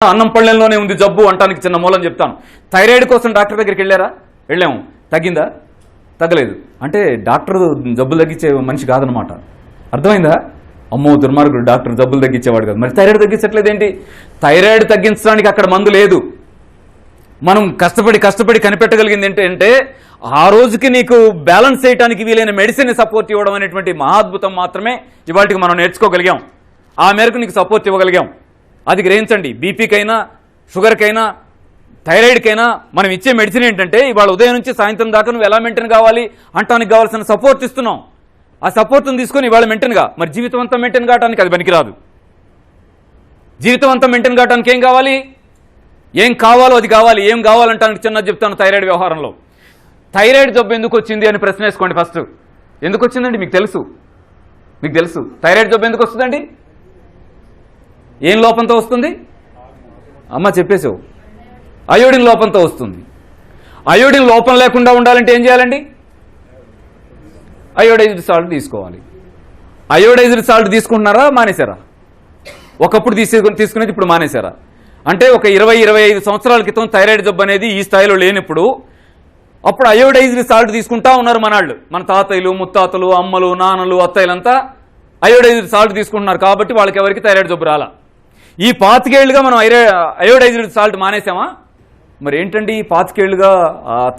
అన్నం పళ్ళెంలోనే ఉంది జబ్బు అంటానికి చిన్న మూలం చెప్తాను. థైరాయిడ్ కోసం డాక్టర్ దగ్గరికి వెళ్ళాము, తగ్గిందా? తగ్గలేదు. అంటే డాక్టర్ జబ్బులు తగ్గించే మనిషి కాదనమాట. అర్థమైందా? అమ్మో దుర్మార్గుడు, డాక్టర్ జబ్బులు తగ్గించేవాడు కాదు. మరి థైరాయిడ్ తగ్గించట్లేదు ఏంటి? థైరాయిడ్ తగ్గించడానికి అక్కడ మందు లేదు. మనం కష్టపడి కనిపెట్టగలిగింది ఏంటంటే ఆ రోజుకి నీకు బ్యాలెన్స్ చేయడానికి వీలైన మెడిసిన్ సపోర్ట్ ఇవ్వడం అనేటువంటి మహాద్భుతం మాత్రమే ఇవాటికి మనం నేర్చుకోగలిగాం. ఆ మేరకు నీకు సపోర్ట్ ఇవ్వగలిగాం. అది గ్రహించండి. బీపీకైనా, షుగర్కైనా, థైరాయిడ్కైనా మనం ఇచ్చే మెడిసిన్ ఏంటంటే ఇవాళ ఉదయం నుంచి సాయంత్రం దాకా నువ్వు ఎలా మెయింటైన్ కావాలి అంటానికి కావాల్సిన సపోర్ట్ ఇస్తున్నాం. ఆ సపోర్ట్ని తీసుకొని ఇవాళ మెయింటైన్గా, మరి జీవితం అంతా మెయింటైన్ కావడానికి అది పనికిరాదు. జీవితం అంతా మెయింటైన్ కావడానికి ఏం కావాలి? ఏం కావాలో అది కావాలి. ఏం కావాలంటానికి చిన్నది చెప్తాను. థైరాయిడ్ వ్యవహారంలో థైరాయిడ్ జబ్బు ఎందుకు వచ్చింది అని ప్రశ్న వేసుకోండి. ఫస్ట్ ఎందుకు వచ్చిందండి? మీకు తెలుసు థైరాయిడ్ జబ్బు ఎందుకు వస్తుందండి? ఏం లోపంతో వస్తుంది? అమ్మ చెప్పేసావు. అయోడిన్ లోపంతో వస్తుంది. అయోడిన్ లోపం లేకుండా ఉండాలంటే ఏం చేయాలండి? అయోడైజ్డ్ సాల్ట్ తీసుకోవాలి. అయోడైజ్డ్ సాల్ట్ తీసుకుంటున్నారా, మానేశారా? ఒకప్పుడు తీసుకునేది ఇప్పుడు మానేశారా? అంటే ఒక 20-25 సంవత్సరాల క్రితం థైరాయిడ్ జబ్బు అనేది ఈ స్థాయిలో లేనప్పుడు అప్పుడు అయోడైజ్డ్ సాల్ట్ తీసుకుంటా ఉన్నారు మనాళ్ళు. మన తాతయ్యలు, ముత్తాతలు, అమ్మలు, నాన్నలు, అత్తయ్యలంతా అయోడైజ్డ్ సాల్ట్ తీసుకుంటున్నారు. కాబట్టి వాళ్ళకి ఎవరికి థైరాయిడ్ జబ్బు రాలా. ఈ 25 ఏళ్లుగా మనం అయోడైజ్డ్ సాల్ట్ మానేసామా? మరి ఏంటండి ఈ 25 ఏళ్లుగా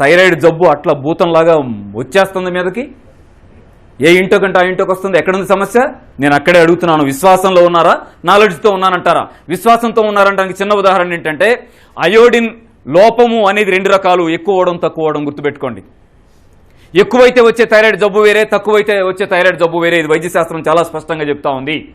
థైరాయిడ్ జబ్బు అట్లా భూతంలాగా వచ్చేస్తుంది మీదకి? ఏ ఇంటో కంటే ఆ ఇంటోకి వస్తుంది. ఎక్కడుంది సమస్య? నేను అక్కడే అడుగుతున్నాను. విశ్వాసంలో ఉన్నారా, నాలెడ్జ్తో ఉన్నానంటారా? విశ్వాసంతో ఉన్నారంటానికి చిన్న ఉదాహరణ ఏంటంటే అయోడిన్ లోపము అనేది 2 రకాలు, ఎక్కువ అవడం, తక్కువ అవడం. గుర్తుపెట్టుకోండి. ఎక్కువైతే వచ్చే థైరాయిడ్ జబ్బు వేరే, తక్కువైతే వచ్చే థైరాయిడ్ జబ్బు వేరే. ఇది వైద్యశాస్త్రం చాలా స్పష్టంగా చెప్తా ఉంది.